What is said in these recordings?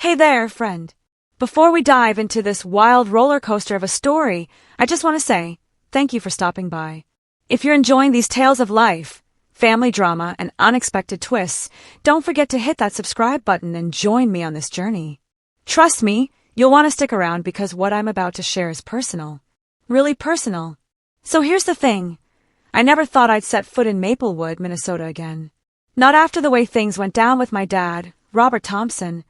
Hey there, friend. Before we dive into this wild roller coaster of a story, I just want to say thank you for stopping by. If you're enjoying these tales of life, family drama, and unexpected twists, don't forget to hit that subscribe button and join me on this journey. Trust me, you'll want to stick around because what I'm about to share is personal. Really personal. So here's the thing. I never thought I'd set foot in Maplewood, Minnesota again. Not after the way things went down with my dad, Robert Thompson,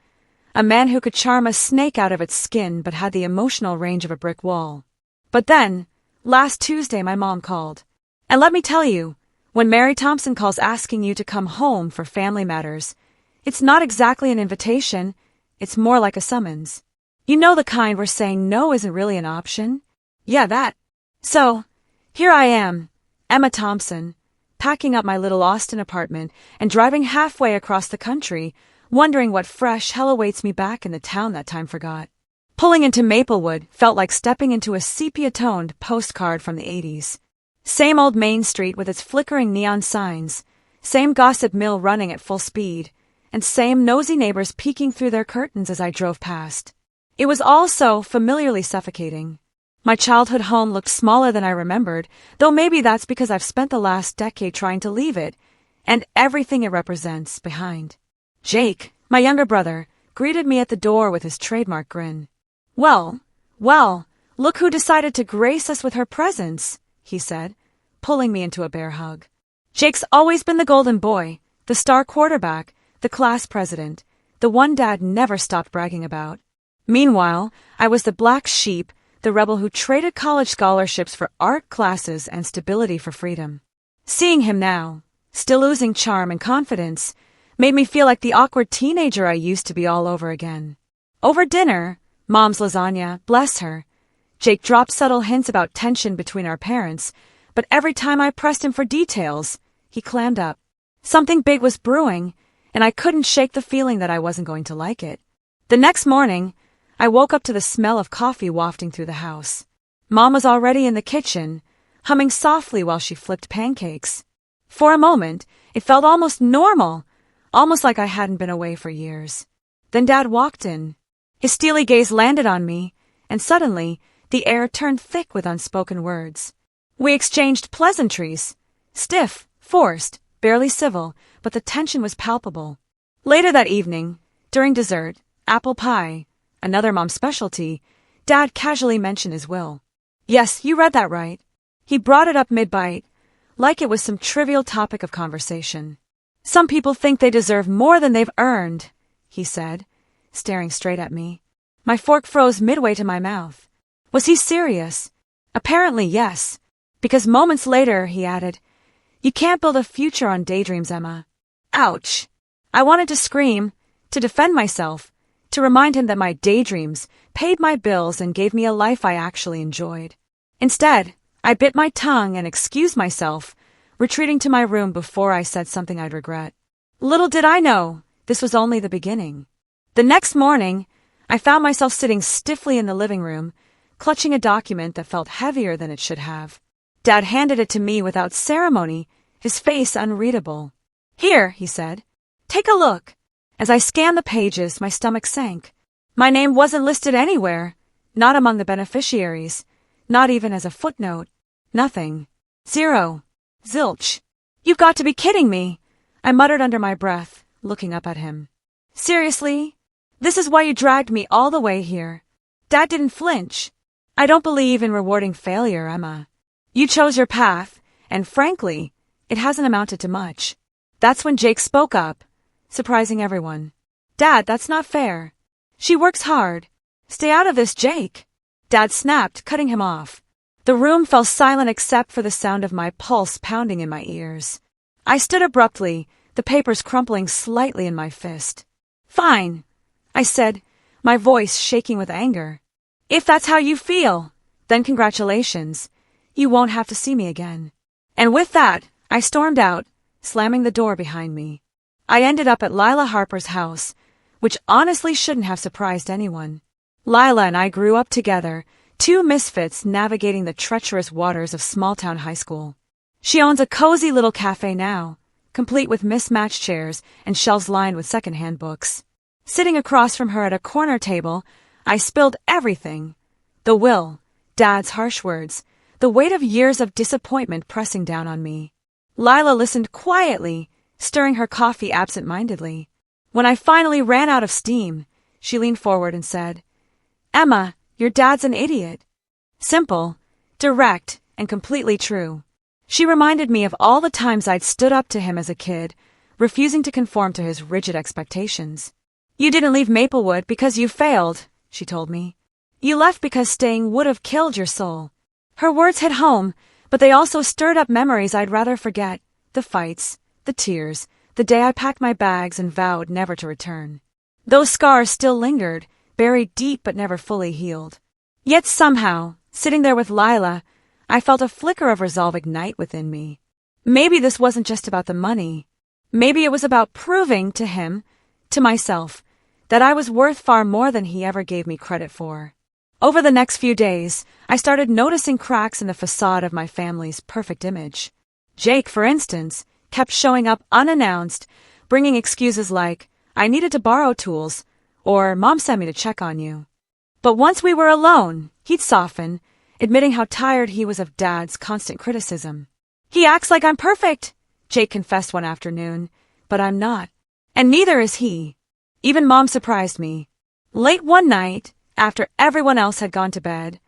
a man who could charm a snake out of its skin but had the emotional range of a brick wall. But then, last Tuesday my mom called. And let me tell you, when Mary Thompson calls asking you to come home for family matters, it's not exactly an invitation, it's more like a summons. You know the kind where saying no isn't really an option? Yeah, that. So, here I am, Emma Thompson, packing up my little Austin apartment and driving halfway across the country, wondering what fresh hell awaits me back in the town that time forgot. Pulling into Maplewood felt like stepping into a sepia-toned postcard from the 80s. Same old Main Street with its flickering neon signs, same gossip mill running at full speed, and same nosy neighbors peeking through their curtains as I drove past. It was all so familiarly suffocating. My childhood home looked smaller than I remembered, though maybe that's because I've spent the last decade trying to leave it, and everything it represents, behind. Jake, my younger brother, greeted me at the door with his trademark grin. Well, look who decided to grace us with her presence, he said, pulling me into a bear hug. Jake's always been the golden boy, the star quarterback, the class president, the one Dad never stopped bragging about. Meanwhile, I was the black sheep, the rebel who traded college scholarships for art classes and stability for freedom. Seeing him now, still oozing charm and confidence, made me feel like the awkward teenager I used to be all over again. Over dinner, Mom's lasagna, bless her, Jake dropped subtle hints about tension between our parents, but every time I pressed him for details, he clammed up. Something big was brewing, and I couldn't shake the feeling that I wasn't going to like it. The next morning, I woke up to the smell of coffee wafting through the house. Mom was already in the kitchen, humming softly while she flipped pancakes. For a moment, it felt almost normal, almost like I hadn't been away for years. Then Dad walked in. His steely gaze landed on me, and suddenly, the air turned thick with unspoken words. We exchanged pleasantries. Stiff, forced, barely civil, but the tension was palpable. Later that evening, during dessert, apple pie, another Mom's specialty, Dad casually mentioned his will. Yes, you read that right. He brought it up mid-bite, like it was some trivial topic of conversation. Some people think they deserve more than they've earned, he said, staring straight at me. My fork froze midway to my mouth. Was he serious? Apparently yes, because moments later he added, You can't build a future on daydreams, Emma. Ouch. I wanted to scream, to defend myself, to remind him that my daydreams paid my bills and gave me a life I actually enjoyed. Instead, I bit my tongue and excused myself, retreating to my room before I said something I'd regret. Little did I know, this was only the beginning. The next morning, I found myself sitting stiffly in the living room, clutching a document that felt heavier than it should have. Dad handed it to me without ceremony, his face unreadable. Here, he said. Take a look. As I scanned the pages, my stomach sank. My name wasn't listed anywhere, not among the beneficiaries, not even as a footnote. Nothing. Zero. Zilch. You've got to be kidding me, I muttered under my breath, looking up at him. Seriously? This is why you dragged me all the way here. Dad didn't flinch. I don't believe in rewarding failure, Emma. You chose your path, and frankly, it hasn't amounted to much. That's when Jake spoke up, surprising everyone. Dad, that's not fair. She works hard. Stay out of this, Jake. Dad snapped, cutting him off. The room fell silent except for the sound of my pulse pounding in my ears. I stood abruptly, the papers crumpling slightly in my fist. Fine, I said, my voice shaking with anger. If that's how you feel, then congratulations. You won't have to see me again. And with that, I stormed out, slamming the door behind me. I ended up at Lila Harper's house, which honestly shouldn't have surprised anyone. Lila and I grew up together, two misfits navigating the treacherous waters of small-town high school. She owns a cozy little cafe now, complete with mismatched chairs and shelves lined with second-hand books. Sitting across from her at a corner table, I spilled everything. The will, Dad's harsh words, the weight of years of disappointment pressing down on me. Lila listened quietly, stirring her coffee absent-mindedly. When I finally ran out of steam, she leaned forward and said, "Emma, your dad's an idiot." Simple, direct, and completely true. She reminded me of all the times I'd stood up to him as a kid, refusing to conform to his rigid expectations. "You didn't leave Maplewood because you failed," she told me. "You left because staying would have killed your soul." Her words hit home, but they also stirred up memories I'd rather forget. The fights, the tears, the day I packed my bags and vowed never to return. Those scars still lingered, buried deep but never fully healed. Yet somehow, sitting there with Lila, I felt a flicker of resolve ignite within me. Maybe this wasn't just about the money. Maybe it was about proving to him, to myself, that I was worth far more than he ever gave me credit for. Over the next few days, I started noticing cracks in the facade of my family's perfect image. Jake, for instance, kept showing up unannounced, bringing excuses like, "I needed to borrow tools," or "Mom sent me to check on you." But once we were alone, he'd soften, admitting how tired he was of Dad's constant criticism. "He acts like I'm perfect," Jake confessed one afternoon, "but I'm not. And neither is he." Even Mom surprised me. Late one night, after everyone else had gone to bed,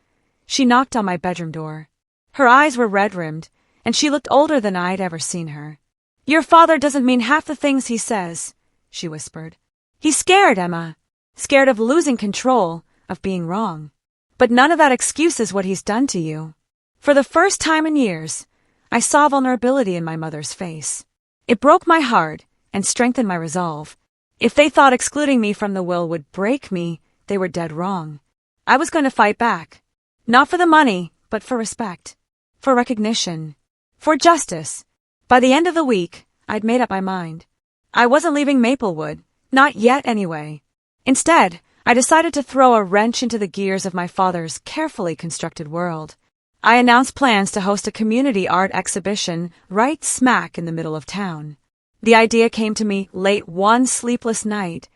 she knocked on my bedroom door. Her eyes were red-rimmed, and she looked older than I'd ever seen her. "Your father doesn't mean half the things he says," she whispered. "He's scared, Emma. Scared of losing control, of being wrong. But none of that excuses what he's done to you." For the first time in years, I saw vulnerability in my mother's face. It broke my heart and strengthened my resolve. If they thought excluding me from the will would break me, they were dead wrong. I was going to fight back. Not for the money, but for respect. For recognition. For justice. By the end of the week, I'd made up my mind. I wasn't leaving Maplewood. Not yet, anyway. Instead, I decided to throw a wrench into the gears of my father's carefully constructed world. I announced plans to host a community art exhibition right smack in the middle of town. The idea came to me late one sleepless night,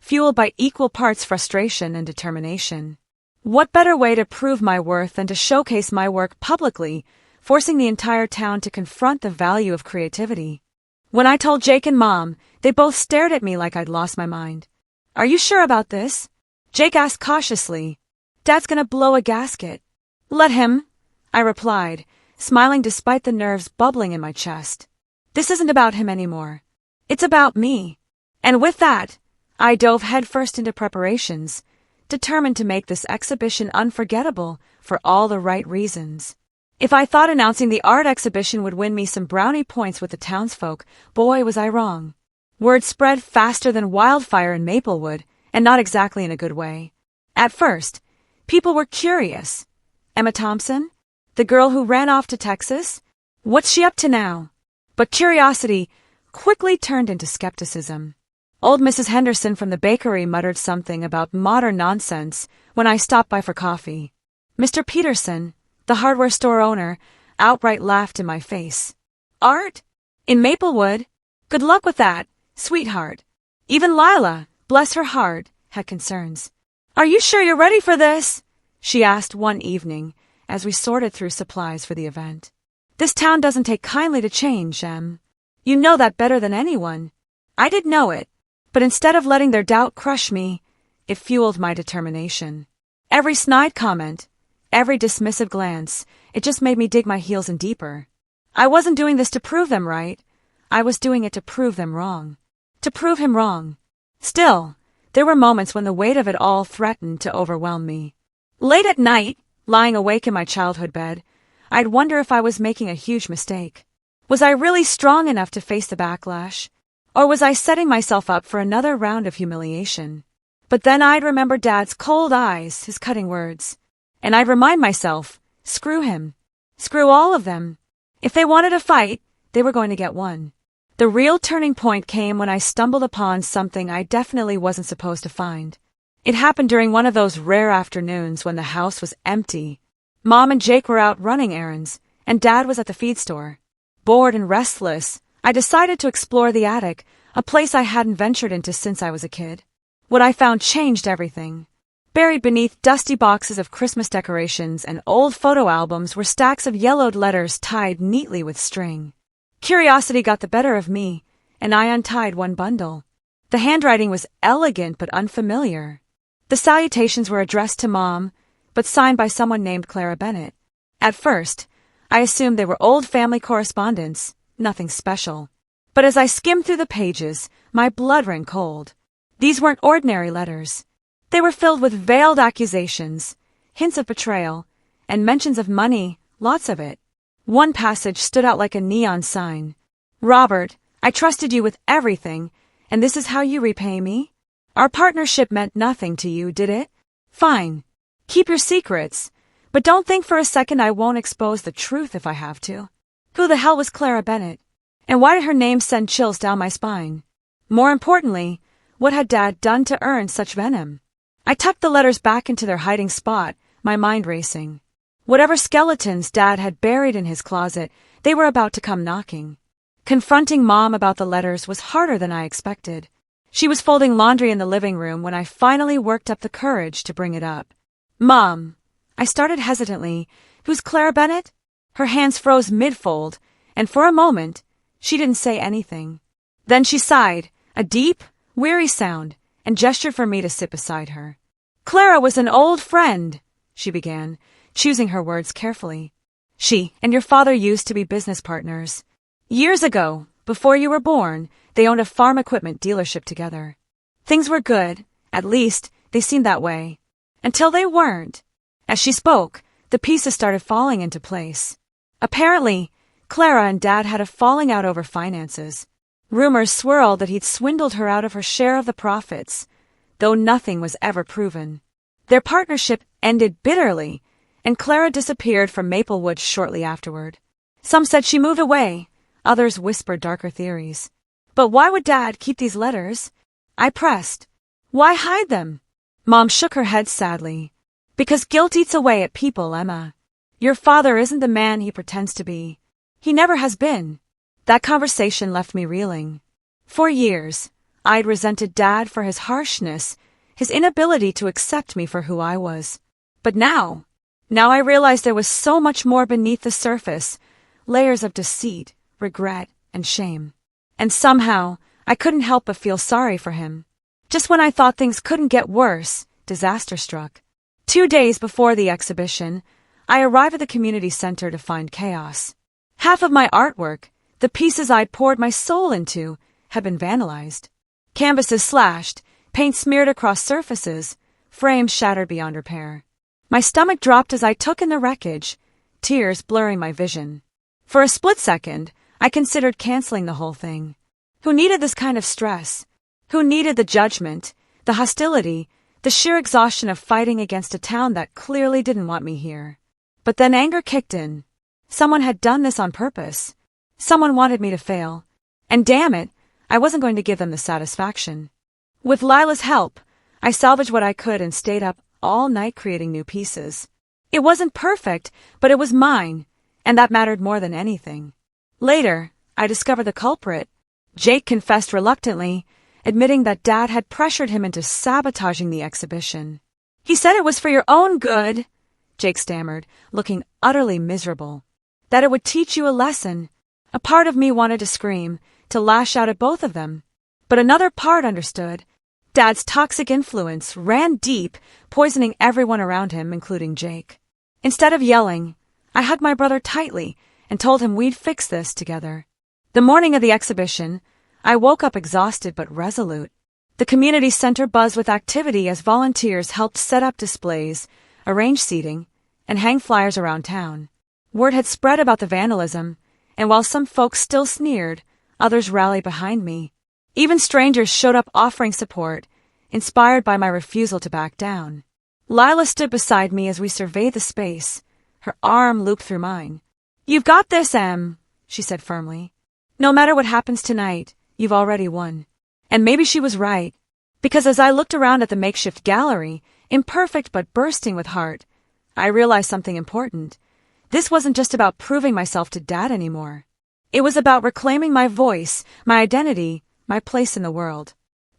fueled by equal parts frustration and determination. What better way to prove my worth than to showcase my work publicly, forcing the entire town to confront the value of creativity? When I told Jake and Mom, they both stared at me like I'd lost my mind. "Are you sure about this?" Jake asked cautiously. "Dad's gonna blow a gasket." "Let him," I replied, smiling despite the nerves bubbling in my chest. This isn't about him anymore. It's about me. And with that, I dove headfirst into preparations, determined to make this exhibition unforgettable for all the right reasons. If I thought announcing the art exhibition would win me some brownie points with the townsfolk, boy was I wrong. Word spread faster than wildfire in Maplewood, and not exactly in a good way. At first, people were curious. Emma Thompson? The girl who ran off to Texas? What's she up to now? But curiosity quickly turned into skepticism. Old Mrs. Henderson from the bakery muttered something about modern nonsense when I stopped by for coffee. Mr. Peterson, the hardware store owner, outright laughed in my face. "Art? In Maplewood? Good luck with that, sweetheart." Even Lila, bless her heart, had concerns. "Are you sure you're ready for this?" she asked one evening as we sorted through supplies for the event. "This town doesn't take kindly to change, Em. You know that better than anyone." I did know it, but instead of letting their doubt crush me, it fueled my determination. Every snide comment, every dismissive glance, it just made me dig my heels in deeper. I wasn't doing this to prove them right. I was doing it to prove them wrong. To prove him wrong. Still, there were moments when the weight of it all threatened to overwhelm me. Late at night, lying awake in my childhood bed, I'd wonder if I was making a huge mistake. Was I really strong enough to face the backlash? Or was I setting myself up for another round of humiliation? But then I'd remember Dad's cold eyes, his cutting words. And I'd remind myself, screw him. Screw all of them. If they wanted a fight, they were going to get one. The real turning point came when I stumbled upon something I definitely wasn't supposed to find. It happened during one of those rare afternoons when the house was empty. Mom and Jake were out running errands, and Dad was at the feed store. Bored and restless, I decided to explore the attic, a place I hadn't ventured into since I was a kid. What I found changed everything. Buried beneath dusty boxes of Christmas decorations and old photo albums were stacks of yellowed letters tied neatly with string. Curiosity got the better of me, and I untied one bundle. The handwriting was elegant but unfamiliar. The salutations were addressed to Mom, but signed by someone named Clara Bennett. At first, I assumed they were old family correspondence, nothing special. But as I skimmed through the pages, my blood ran cold. These weren't ordinary letters. They were filled with veiled accusations, hints of betrayal, and mentions of money, lots of it. One passage stood out like a neon sign. "Robert, I trusted you with everything, and this is how you repay me? Our partnership meant nothing to you, did it? Fine. Keep your secrets, but don't think for a second I won't expose the truth if I have to." Who the hell was Clara Bennett? And why did her name send chills down my spine? More importantly, what had Dad done to earn such venom? I tucked the letters back into their hiding spot, my mind racing. Whatever skeletons Dad had buried in his closet, they were about to come knocking. Confronting Mom about the letters was harder than I expected. She was folding laundry in the living room when I finally worked up the courage to bring it up. "Mom," I started hesitantly, "who's Clara Bennett?" Her hands froze mid-fold, and for a moment, she didn't say anything. Then she sighed, a deep, weary sound, and gestured for me to sit beside her. "Clara was an old friend," she began, choosing her words carefully. "She and your father used to be business partners. Years ago, before you were born, they owned a farm equipment dealership together. Things were good, at least, they seemed that way. Until they weren't." As she spoke, the pieces started falling into place. Apparently, Clara and Dad had a falling out over finances. Rumors swirled that he'd swindled her out of her share of the profits, though nothing was ever proven. Their partnership ended bitterly, and Clara disappeared from Maplewood shortly afterward. Some said she moved away, others whispered darker theories. But why would Dad keep these letters? I pressed. Why hide them? Mom shook her head sadly. "Because guilt eats away at people, Emma. Your father isn't the man he pretends to be. He never has been." That conversation left me reeling. For years, I'd resented Dad for his harshness, his inability to accept me for who I was. But now I realized there was so much more beneath the surface, layers of deceit, regret, and shame. And somehow, I couldn't help but feel sorry for him. Just when I thought things couldn't get worse, disaster struck. 2 days before the exhibition, I arrived at the community center to find chaos. Half of my artwork, the pieces I'd poured my soul into, had been vandalized. Canvases slashed, paint smeared across surfaces, frames shattered beyond repair. My stomach dropped as I took in the wreckage, tears blurring my vision. For a split second, I considered canceling the whole thing. Who needed this kind of stress? Who needed the judgment, the hostility, the sheer exhaustion of fighting against a town that clearly didn't want me here? But then anger kicked in. Someone had done this on purpose. Someone wanted me to fail. And damn it, I wasn't going to give them the satisfaction. With Lila's help, I salvaged what I could and stayed up all night creating new pieces. It wasn't perfect, but it was mine, and that mattered more than anything. Later, I discovered the culprit. Jake confessed reluctantly, admitting that Dad had pressured him into sabotaging the exhibition. "He said it was for your own good," Jake stammered, looking utterly miserable. "That it would teach you a lesson." A part of me wanted to scream, to lash out at both of them. But another part understood. Dad's toxic influence ran deep, poisoning everyone around him, including Jake. Instead of yelling, I hugged my brother tightly and told him we'd fix this together. The morning of the exhibition, I woke up exhausted but resolute. The community center buzzed with activity as volunteers helped set up displays, arrange seating, and hang flyers around town. Word had spread about the vandalism, and while some folks still sneered, others rallied behind me. Even strangers showed up offering support, inspired by my refusal to back down. Lila stood beside me as we surveyed the space, her arm looped through mine. "You've got this, Em," she said firmly. "No matter what happens tonight, you've already won." And maybe she was right, because as I looked around at the makeshift gallery, imperfect but bursting with heart, I realized something important. This wasn't just about proving myself to Dad anymore. It was about reclaiming my voice, my identity, my place in the world.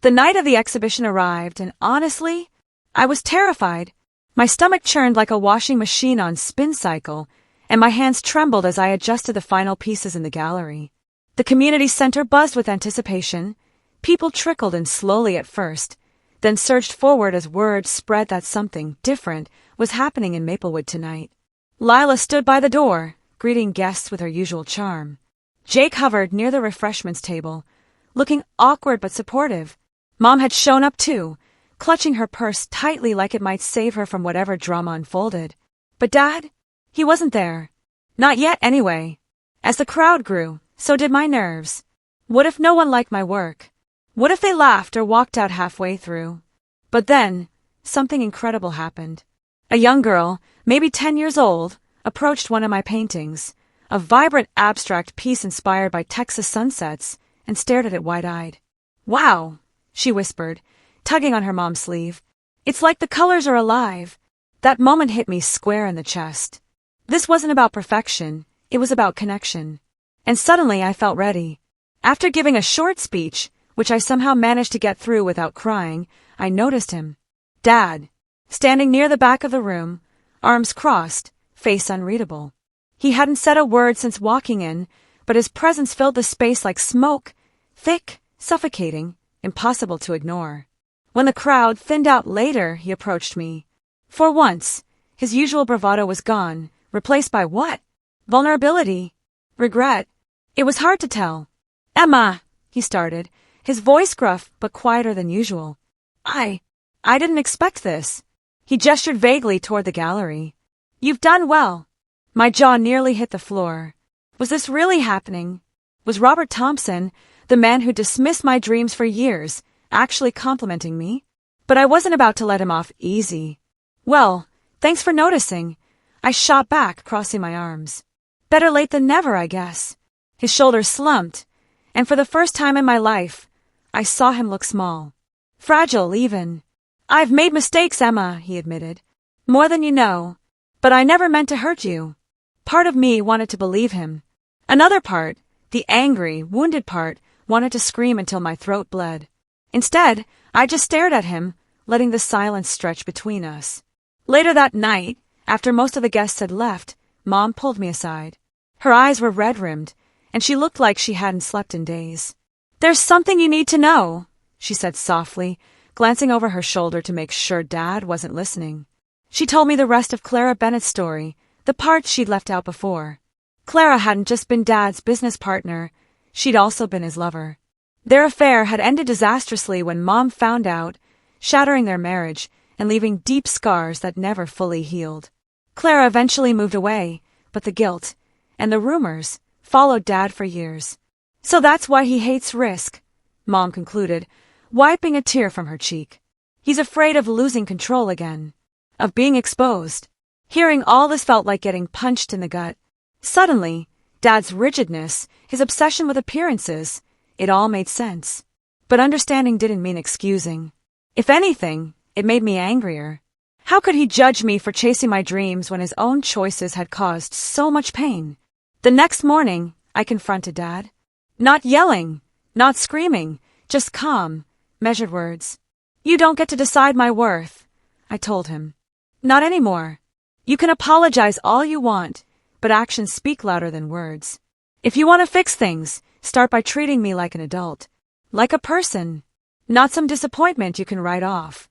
The night of the exhibition arrived, and honestly, I was terrified. My stomach churned like a washing machine on spin cycle, and my hands trembled as I adjusted the final pieces in the gallery. The community center buzzed with anticipation. People trickled in slowly at first, then surged forward as word spread that something different was happening in Maplewood tonight. Lila stood by the door, greeting guests with her usual charm. Jake hovered near the refreshments table, looking awkward but supportive. Mom had shown up too, clutching her purse tightly like it might save her from whatever drama unfolded. But Dad? He wasn't there. Not yet, anyway. As the crowd grew, so did my nerves. What if no one liked my work? What if they laughed or walked out halfway through? But then, something incredible happened. A young girl, maybe 10 years old, approached one of my paintings, a vibrant abstract piece inspired by Texas sunsets, and stared at it wide-eyed. "Wow," she whispered, tugging on her mom's sleeve. "It's like the colors are alive." That moment hit me square in the chest. This wasn't about perfection, it was about connection. And suddenly I felt ready. After giving a short speech, which I somehow managed to get through without crying, I noticed him. Dad, standing near the back of the room, arms crossed, face unreadable. He hadn't said a word since walking in, but his presence filled the space like smoke, thick, suffocating, impossible to ignore. When the crowd thinned out later, he approached me. For once, his usual bravado was gone, replaced by what? Vulnerability. Regret. It was hard to tell. "Emma," he started, his voice gruff but quieter than usual. I didn't expect this." He gestured vaguely toward the gallery. "You've done well." My jaw nearly hit the floor. Was this really happening? Was Robert Thompson, the man who dismissed my dreams for years, actually complimenting me? But I wasn't about to let him off easy. "Well, thanks for noticing." I shot back, crossing my arms. "Better late than never, I guess." His shoulders slumped, and for the first time in my life, I saw him look small. Fragile, even. "I've made mistakes, Emma," he admitted. "More than you know. But I never meant to hurt you." Part of me wanted to believe him. Another part, the angry, wounded part, wanted to scream until my throat bled. Instead, I just stared at him, letting the silence stretch between us. Later that night, after most of the guests had left, Mom pulled me aside. Her eyes were red-rimmed, and she looked like she hadn't slept in days. "There's something you need to know," she said softly, glancing over her shoulder to make sure Dad wasn't listening. She told me the rest of Clara Bennett's story, the parts she'd left out before. Clara hadn't just been Dad's business partner, she'd also been his lover. Their affair had ended disastrously when Mom found out, shattering their marriage and leaving deep scars that never fully healed. Clara eventually moved away, but the guilt, and the rumors, followed Dad for years. "So that's why he hates risk," Mom concluded, wiping a tear from her cheek. "He's afraid of losing control again, of being exposed." Hearing all this felt like getting punched in the gut. Suddenly, Dad's rigidness, his obsession with appearances, it all made sense. But understanding didn't mean excusing. If anything, it made me angrier. How could he judge me for chasing my dreams when his own choices had caused so much pain? The next morning, I confronted Dad. Not yelling, not screaming, just calm, measured words. "You don't get to decide my worth," I told him. "Not anymore. You can apologize all you want, but actions speak louder than words. If you want to fix things, start by treating me like an adult. Like a person. Not some disappointment you can write off."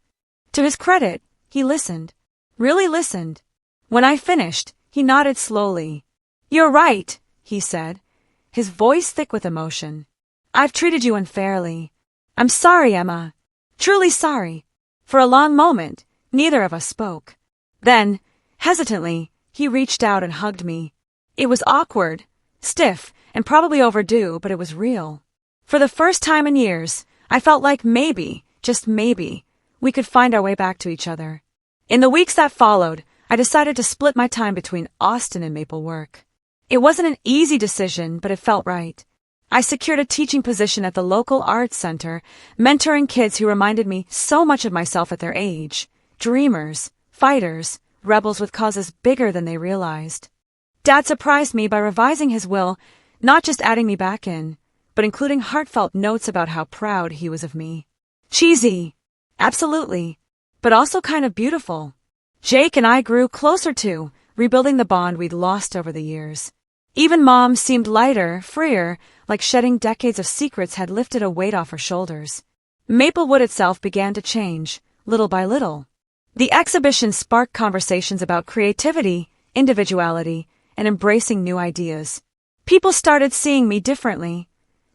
To his credit, he listened. Really listened. When I finished, he nodded slowly. "You're right," he said, his voice thick with emotion. "I've treated you unfairly. I'm sorry, Emma. Truly sorry." For a long moment, neither of us spoke. Then, hesitantly, he reached out and hugged me. It was awkward, stiff, and probably overdue, but it was real. For the first time in years, I felt like maybe, just maybe, we could find our way back to each other. In the weeks that followed, I decided to split my time between Austin and Maplewood. It wasn't an easy decision, but it felt right. I secured a teaching position at the local arts center, mentoring kids who reminded me so much of myself at their age. Dreamers, fighters, rebels with causes bigger than they realized. Dad surprised me by revising his will, not just adding me back in, but including heartfelt notes about how proud he was of me. Cheesy. Absolutely. But also kind of beautiful. Jake and I grew closer too, rebuilding the bond we'd lost over the years. Even Mom seemed lighter, freer, like shedding decades of secrets had lifted a weight off her shoulders. Maplewood itself began to change, little by little. The exhibition sparked conversations about creativity, individuality, and embracing new ideas. People started seeing me differently,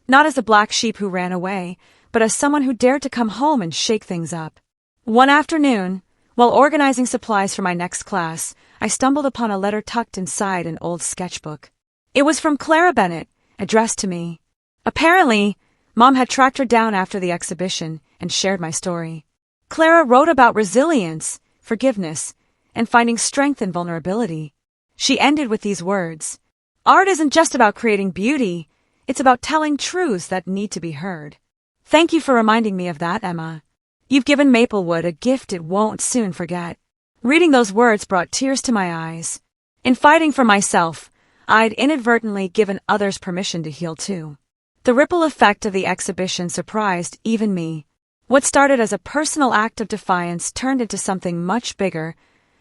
not as the black sheep who ran away, but as someone who dared to come home and shake things up. One afternoon, while organizing supplies for my next class, I stumbled upon a letter tucked inside an old sketchbook. It was from Clara Bennett, addressed to me. Apparently, Mom had tracked her down after the exhibition and shared my story. Clara wrote about resilience, forgiveness, and finding strength in vulnerability. She ended with these words: "Art isn't just about creating beauty, it's about telling truths that need to be heard." Thank you for reminding me of that, Emma. You've given Maplewood a gift it won't soon forget. Reading those words brought tears to my eyes. In fighting for myself, I'd inadvertently given others permission to heal too. The ripple effect of the exhibition surprised even me. What started as a personal act of defiance turned into something much bigger,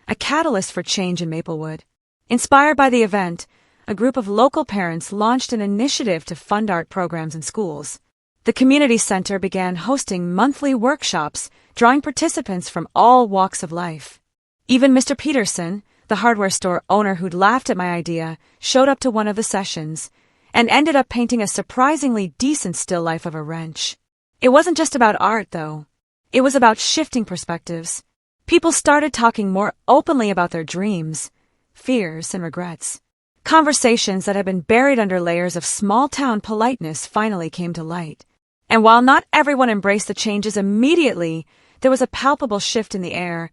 a catalyst for change in Maplewood. Inspired by the event, a group of local parents launched an initiative to fund art programs in schools. The community center began hosting monthly workshops, drawing participants from all walks of life. Even Mr. Peterson, the hardware store owner who'd laughed at my idea, showed up to one of the sessions and ended up painting a surprisingly decent still life of a wrench. It wasn't just about art, though. It was about shifting perspectives. People started talking more openly about their dreams, fears, and regrets. Conversations that had been buried under layers of small-town politeness finally came to light. And while not everyone embraced the changes immediately, there was a palpable shift in the air,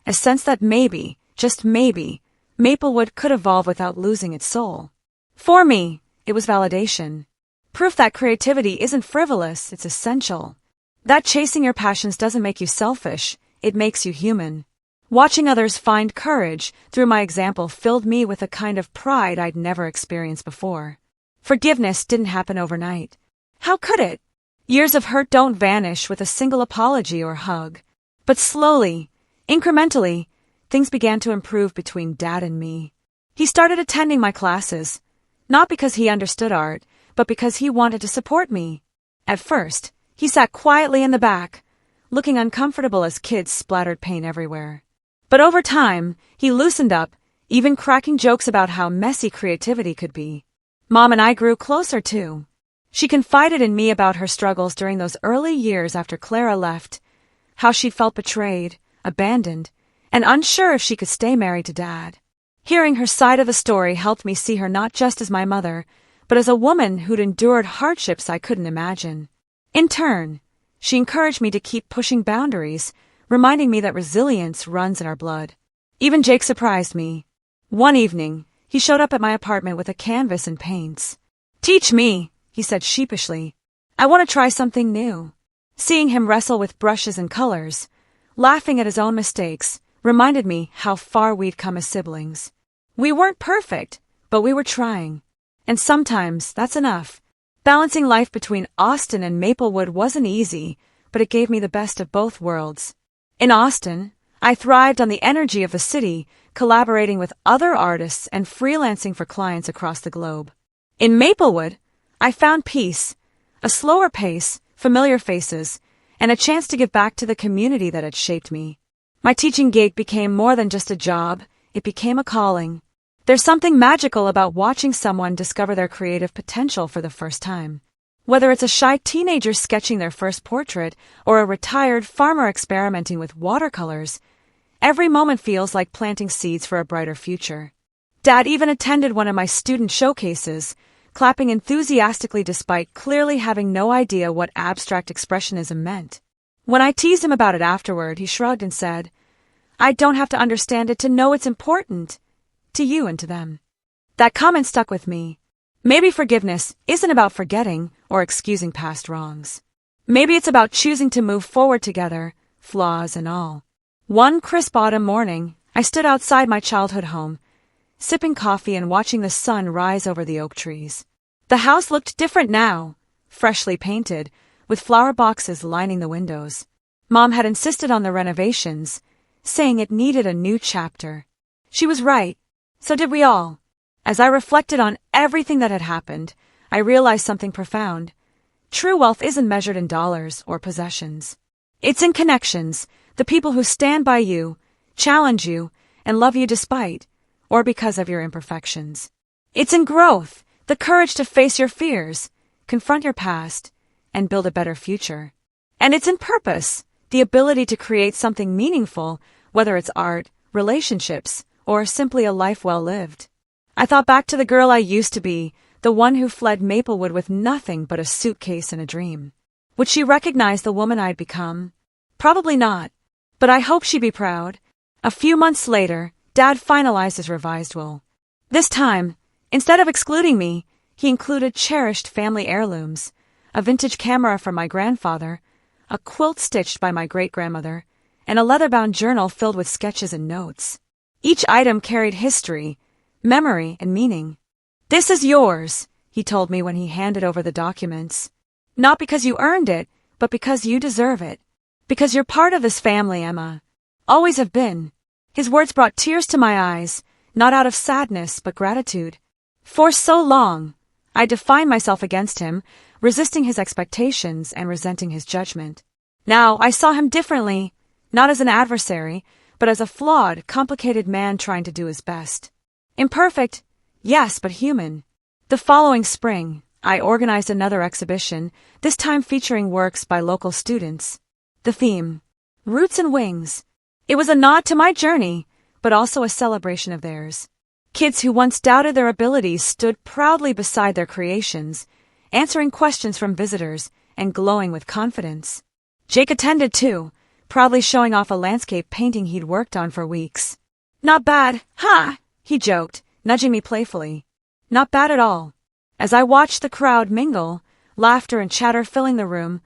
a sense that maybe, just maybe, Maplewood could evolve without losing its soul. For me, it was validation. Proof that creativity isn't frivolous, it's essential. That chasing your passions doesn't make you selfish, it makes you human. Watching others find courage through my example filled me with a kind of pride I'd never experienced before. Forgiveness didn't happen overnight. How could it? Years of hurt don't vanish with a single apology or hug. But slowly, incrementally, things began to improve between Dad and me. He started attending my classes, not because he understood art, but because he wanted to support me. At first, he sat quietly in the back, looking uncomfortable as kids splattered paint everywhere. But over time, he loosened up, even cracking jokes about how messy creativity could be. Mom and I grew closer too. She confided in me about her struggles during those early years after Clara left, how she'd felt betrayed, abandoned, and unsure if she could stay married to Dad. Hearing her side of the story helped me see her not just as my mother, but as a woman who'd endured hardships I couldn't imagine. In turn, she encouraged me to keep pushing boundaries, reminding me that resilience runs in our blood. Even Jake surprised me. One evening, he showed up at my apartment with a canvas and paints. "Teach me," he said sheepishly. "I want to try something new." Seeing him wrestle with brushes and colors, laughing at his own mistakes, reminded me how far we'd come as siblings. We weren't perfect, but we were trying. And sometimes that's enough. Balancing life between Austin and Maplewood wasn't easy, but it gave me the best of both worlds. In Austin, I thrived on the energy of the city, collaborating with other artists and freelancing for clients across the globe. In Maplewood, I found peace, a slower pace, familiar faces, and a chance to give back to the community that had shaped me. My teaching gig became more than just a job, it became a calling. There's something magical about watching someone discover their creative potential for the first time. Whether it's a shy teenager sketching their first portrait or a retired farmer experimenting with watercolors, every moment feels like planting seeds for a brighter future. Dad even attended one of my student showcases, clapping enthusiastically despite clearly having no idea what abstract expressionism meant. When I teased him about it afterward, he shrugged and said, "I don't have to understand it to know it's important. To you and to them." That comment stuck with me. Maybe forgiveness isn't about forgetting or excusing past wrongs. Maybe it's about choosing to move forward together, flaws and all. One crisp autumn morning, I stood outside my childhood home, sipping coffee and watching the sun rise over the oak trees. The house looked different now, freshly painted, with flower boxes lining the windows. Mom had insisted on the renovations, saying it needed a new chapter. She was right. So did we all. As I reflected on everything that had happened, I realized something profound. True wealth isn't measured in dollars or possessions. It's in connections, the people who stand by you, challenge you, and love you despite, or because of your imperfections. It's in growth, the courage to face your fears, confront your past, and build a better future. And it's in purpose, the ability to create something meaningful, whether it's art, relationships, or simply a life well lived. I thought back to the girl I used to be, the one who fled Maplewood with nothing but a suitcase and a dream. Would she recognize the woman I'd become? Probably not. But I hope she'd be proud. A few months later, Dad finalized his revised will. This time, instead of excluding me, he included cherished family heirlooms, a vintage camera from my grandfather, a quilt stitched by my great-grandmother, and a leather-bound journal filled with sketches and notes. Each item carried history, memory, and meaning. "This is yours," he told me when he handed over the documents. "Not because you earned it, but because you deserve it. Because you're part of this family, Emma. Always have been." His words brought tears to my eyes, not out of sadness, but gratitude. For so long, I defined myself against him, resisting his expectations and resenting his judgment. Now I saw him differently, not as an adversary, but as a flawed, complicated man trying to do his best. Imperfect, yes, but human. The following spring, I organized another exhibition, this time featuring works by local students. The theme, Roots and Wings. It was a nod to my journey, but also a celebration of theirs. Kids who once doubted their abilities stood proudly beside their creations, answering questions from visitors and glowing with confidence. Jake attended too, proudly showing off a landscape painting he'd worked on for weeks. "Not bad, ha!" he joked, nudging me playfully. Not bad at all. As I watched the crowd mingle, laughter and chatter filling the room,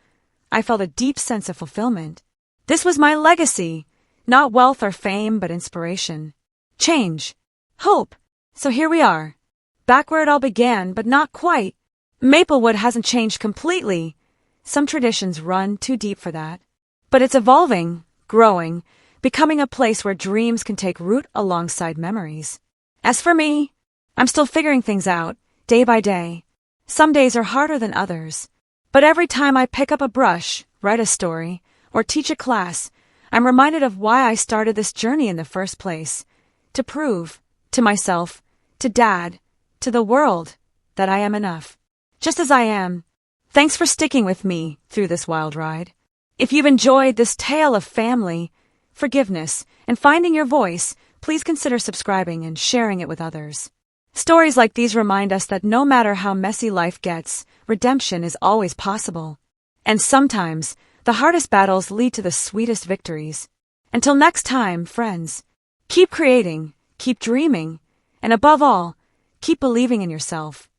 I felt a deep sense of fulfillment. This was my legacy, not wealth or fame, but inspiration. Change. Hope. So here we are. Back where it all began, but not quite. Maplewood hasn't changed completely. Some traditions run too deep for that. But it's evolving, growing, becoming a place where dreams can take root alongside memories. As for me, I'm still figuring things out, day by day. Some days are harder than others. But every time I pick up a brush, write a story, or teach a class, I'm reminded of why I started this journey in the first place. To prove, to myself, to Dad, to the world, that I am enough. Just as I am. Thanks for sticking with me through this wild ride. If you've enjoyed this tale of family, forgiveness, and finding your voice, please consider subscribing and sharing it with others. Stories like these remind us that no matter how messy life gets, redemption is always possible. And sometimes, the hardest battles lead to the sweetest victories. Until next time, friends, keep creating, keep dreaming, and above all, keep believing in yourself.